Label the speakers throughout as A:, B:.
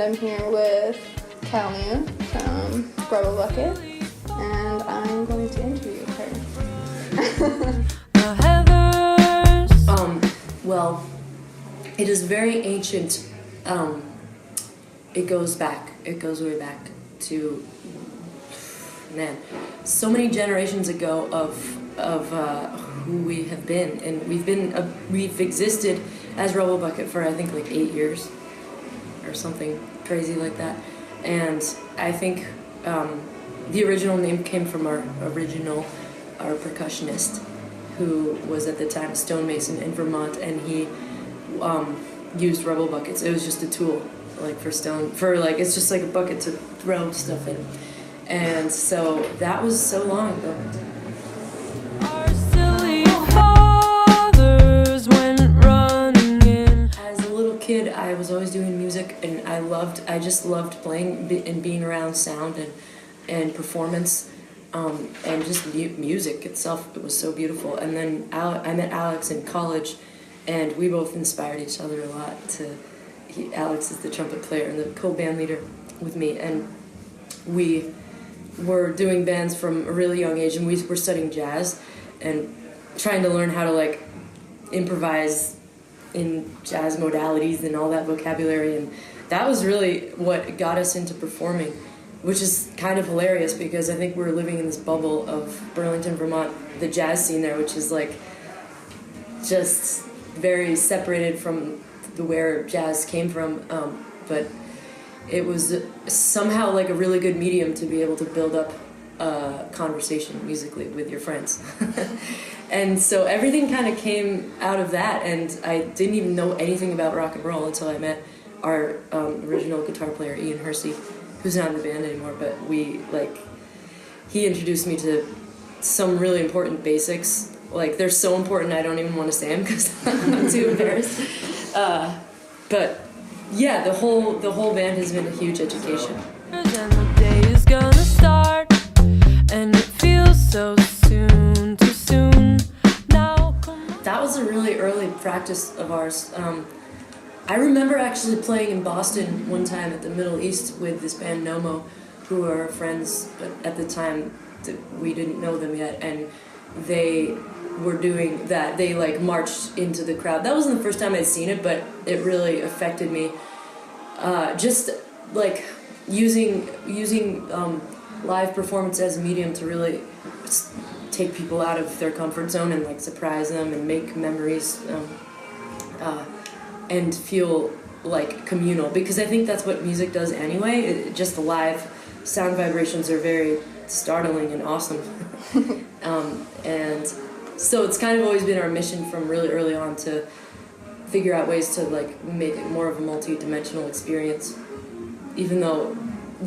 A: I'm here with Kalmia from Rubblebucket, and I'm going to interview her.
B: Well, it is very ancient. It goes way back to, man, so many generations ago of who we have been, and we've existed as Rubblebucket for I think like 8 years or something crazy like that. And I think the original name came from our percussionist, who was at the time a stonemason in Vermont, and he used rubble buckets. It was just a tool, like it's just like a bucket to throw stuff in. And so that was so long ago. Our silly fathers went running in. As a little kid, I was always doing music, and I just loved playing and being around sound and performance. And just music itself, it was so beautiful. And then I met Alex in college, and we both inspired each other a lot. Alex is the trumpet player and the co-band leader with me, and we were doing bands from a really young age, and we were studying jazz and trying to learn how to like improvise in jazz modalities and all that vocabulary, and that was really what got us into performing. Which is kind of hilarious because I think we're living in this bubble of Burlington, Vermont, the jazz scene there, which is like just very separated from where jazz came from. But it was somehow like a really good medium to be able to build up a conversation musically with your friends. And so everything kind of came out of that, and I didn't even know anything about rock and roll until I met our original guitar player, Ian Hersey, who's not in the band anymore, but he introduced me to some really important basics. Like, they're so important I don't even want to say them because I'm too embarrassed. But yeah, the whole band has been a huge education. And the day is gonna start, and it feels so soon, too soon. Now that was a really early practice of ours. I remember actually playing in Boston one time at the Middle East with this band Nomo, who are our friends, but at the time we didn't know them yet, and they were doing that. They like marched into the crowd. That wasn't the first time I'd seen it, but it really affected me. Just like using live performance as a medium to really take people out of their comfort zone and like surprise them and make memories. And feel like communal, because I think that's what music does anyway. Just the live sound vibrations are very startling and awesome. And so it's kind of always been our mission from really early on to figure out ways to like make it more of a multi-dimensional experience, even though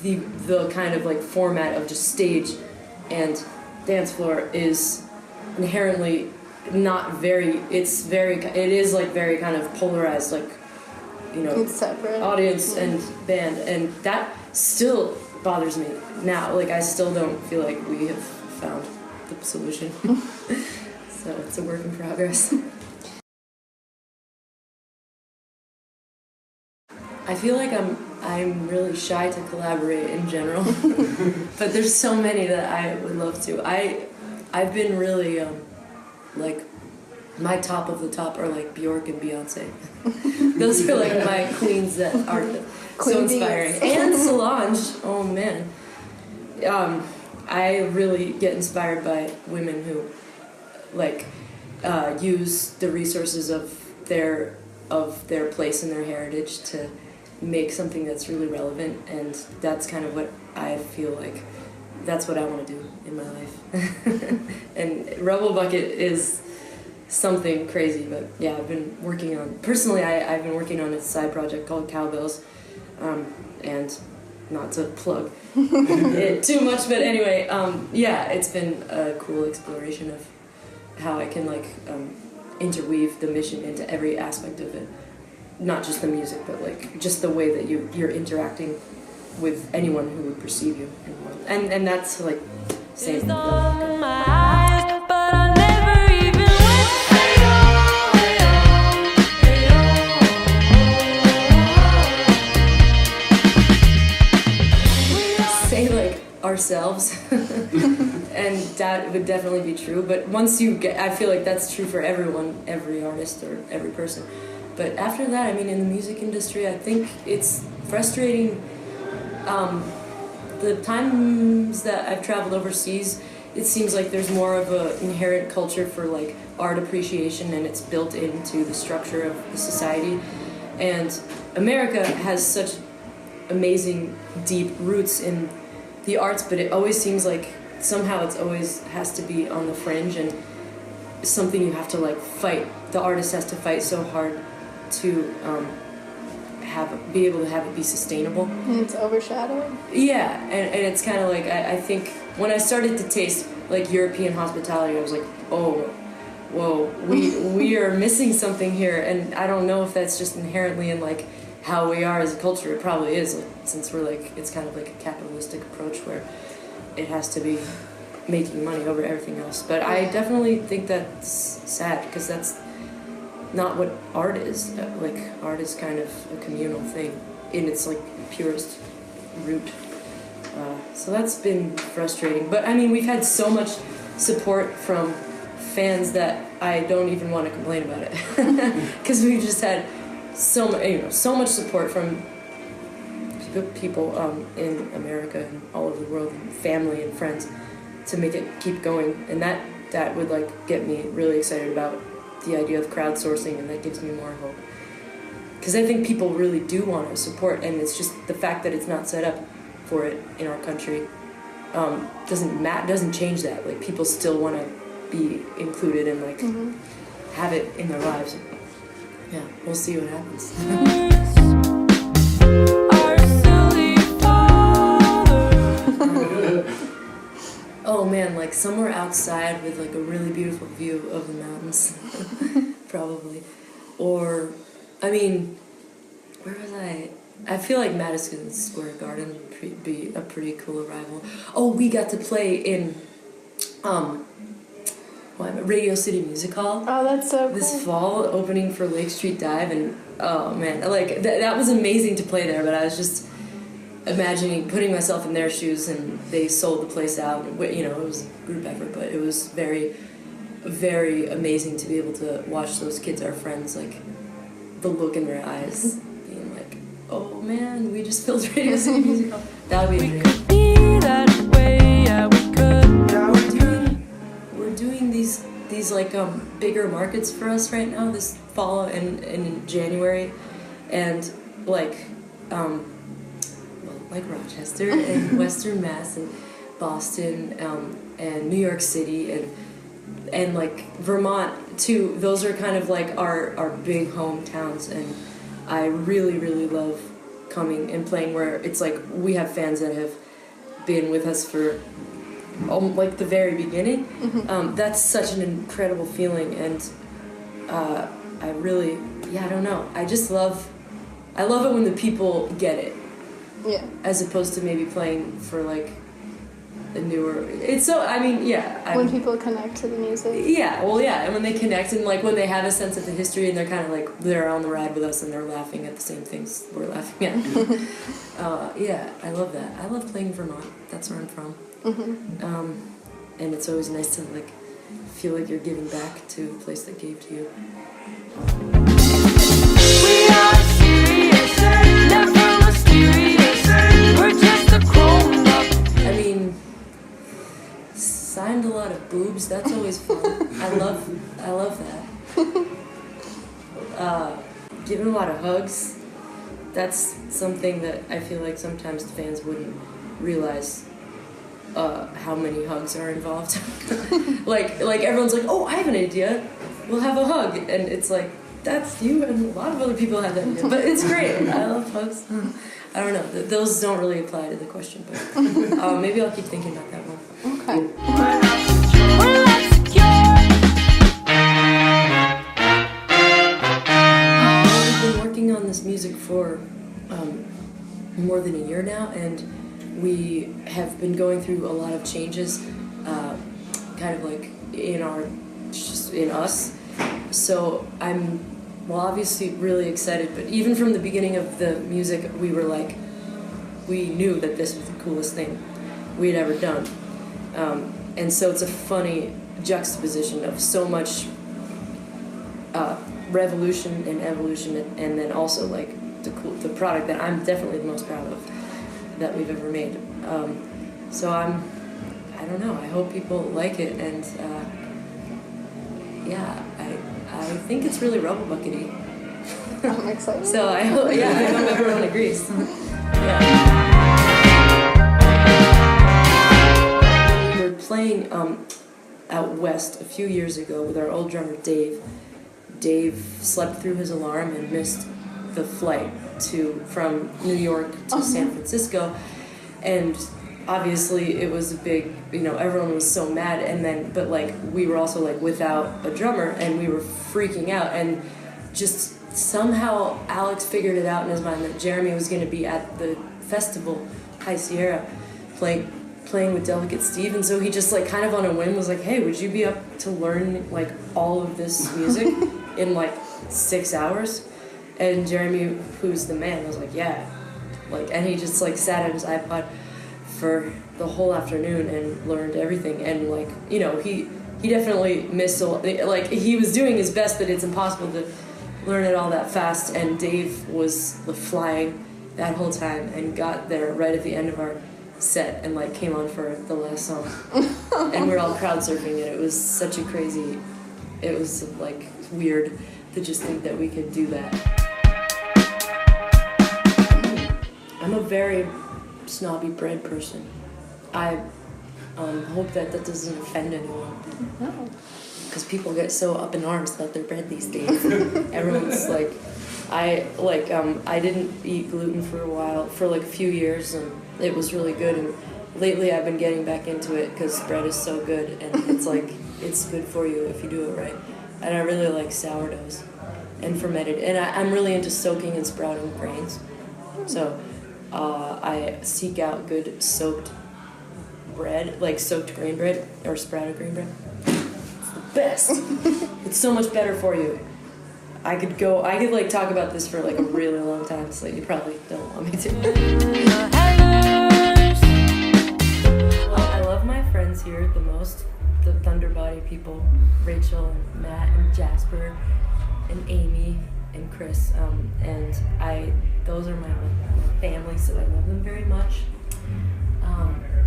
B: the kind of like format of just stage and dance floor is inherently not very, it is like very kind of polarized, like, you know,
A: it's separate. Audience
B: and band, and that still bothers me now. Like, I still don't feel like we have found the solution. So it's a work in progress. I feel like I'm really shy to collaborate in general, but there's so many that I would love to. I've been really like, my top of the top are like Bjork and Beyonce. Those are like my queens that are so inspiring. And Solange, oh man. I really get inspired by women who like use the resources of their place and their heritage to make something that's really relevant, and that's kind of what I feel like. That's what I want to do in my life. And Rubblebucket is something crazy, but yeah, I've been working on a side project called Cowbells, and not to plug it too much, but anyway, yeah, it's been a cool exploration of how I can like interweave the mission into every aspect of it, not just the music, but like just the way that you're interacting with anyone who would perceive you in the world. And that's like same. ourselves. And that would definitely be true. But once you get, I feel like that's true for everyone, every artist or every person. But after that, I mean, in the music industry, I think it's frustrating. The times that I've traveled overseas, it seems like there's more of an inherent culture for like art appreciation, and it's built into the structure of the society. And America has such amazing, deep roots in the arts, but it always seems like somehow it's always has to be on the fringe and something you have to like fight. The artist has to fight so hard to be able to have it be sustainable.
A: And it's overshadowed.
B: Yeah, and it's kind of like I think when I started to taste like European hospitality, I was like, oh, whoa, we are missing something here, and I don't know if that's just inherently in like how we are as a culture. It probably is, like, since we're like it's kind of like a capitalistic approach where it has to be making money over everything else. But I definitely think that's sad because that's not what art is. Like art is kind of a communal thing in its like purest root. So that's been frustrating. But I mean, we've had so much support from fans that I don't even want to complain about it, because we've just had so much support from people in America and all over the world, and family and friends, to make it keep going. And that would like get me really excited about the idea of crowdsourcing, and that gives me more hope. Because I think people really do want to support, and it's just the fact that it's not set up for it in our country doesn't change that. Like people still want to be included and like have it in their lives. Yeah, we'll see what happens. Oh man, like somewhere outside with like a really beautiful view of the mountains, probably. Or, I mean, where was I? I feel like Madison Square Garden would be a pretty cool arrival. Oh, we got to play in Radio City Music Hall.
A: Oh, that's so cool.
B: This fall, opening for Lake Street Dive, and oh man, like that was amazing to play there. But I was just imagining putting myself in their shoes, and they sold the place out. And, you know, it was a group effort, but it was very, very amazing to be able to watch those kids, our friends, like the look in their eyes, being like, "Oh man, we just filled Radio City Music Hall." That would be a dream.
C: Could be that way, yeah, we could. Yeah, we could.
B: We're doing these like bigger markets for us right now this fall and in January, and like like Rochester and Western Mass and Boston and New York City and like Vermont too. Those are kind of like our big hometowns, and I really, really love coming and playing where it's like we have fans that have been with us for like the very beginning. That's such an incredible feeling, and I really, I don't know. I love it when the people get it.
A: Yeah.
B: As opposed to maybe playing for like a newer. It's so. I mean, yeah.
A: When people connect to the music.
B: Yeah. Well, yeah, and when they connect and like when they have a sense of the history and they're kind of like they're on the ride with us and they're laughing at the same things we're laughing at. Yeah, I love that. I love playing Vermont. That's where I'm from. And it's always nice to like feel like you're giving back to a place that gave to you.
C: We are serious, never mysterious. We're just a grown up.
B: I mean, signed a lot of boobs. That's always fun. I love that. Giving a lot of hugs. That's something that I feel like sometimes the fans wouldn't realize. How many hugs are involved. like everyone's like, oh, I have an idea. We'll have a hug. And it's like, that's you and a lot of other people have that idea. But it's great. I love hugs. I don't know. Those don't really apply to the question, but maybe I'll keep thinking about that one.
A: Okay.
C: We're not secure.
B: We've been working on this music for more than a year now, and we have been going through a lot of changes, kind of like in us. So I'm, obviously really excited, but even from the beginning of the music, we were like, we knew that this was the coolest thing. we had ever done. And so it's a funny juxtaposition of so much revolution and evolution, and then also like the product that I'm definitely the most proud of that we've ever made. So I don't know, I hope people like it, and yeah, I think it's really Rubblebuckety.
A: I'm excited.
B: So I hope everyone agrees. Yeah. We were playing out west a few years ago with our old drummer Dave. Dave slept through his alarm and missed the flight from New York to San Francisco, and obviously it was a big, everyone was so mad, but like we were also like without a drummer, and we were freaking out, and just somehow Alex figured it out in his mind that Jeremy was going to be at the festival, High Sierra, playing with Delicate Steve, and so he just like kind of on a whim was like, hey, would you be up to learn like all of this music in like 6 hours? And Jeremy, who's the man, was like, yeah. And he just like sat at his iPod for the whole afternoon and learned everything, and like, he definitely missed like he was doing his best, but it's impossible to learn it all that fast, and Dave was flying that whole time and got there right at the end of our set and like came on for the last song. And we're all crowd surfing it. It was such a crazy, it was like weird to just think that we could do that. I'm a very snobby bread person. I hope that doesn't offend anyone.
A: No.
B: Because people get so up in arms about their bread these days. Everyone's like, I didn't eat gluten for a while, for like a few years, and it was really good. And lately I've been getting back into it because bread is so good, and it's like, it's good for you if you do it right. And I really like sourdoughs and fermented. And I'm really into soaking and sprouting grains. So I seek out good soaked bread, like soaked grain bread or sprouted grain bread. Best. It's so much better for you. I could like talk about this for like a really long time, so you probably don't want me to. I love my friends here the most, the Thunderbody people, Rachel and Matt and Jasper and Amy and Chris, and those are my family, so I love them very much.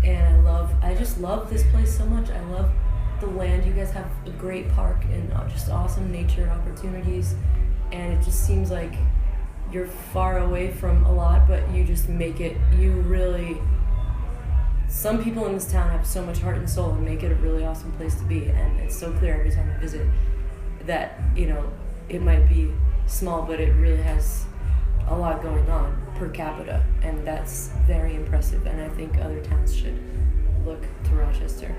B: And I just love this place so much. I love the land. You guys have a great park and just awesome nature opportunities, and it just seems like you're far away from a lot, but you just make it, some people in this town have so much heart and soul and make it a really awesome place to be, and it's so clear every time I visit that, it might be small, but it really has a lot going on per capita, and that's very impressive, and I think other towns should look to Rochester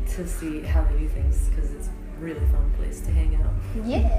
B: to see how they do things, because it's a really fun place to hang out.
A: Yeah.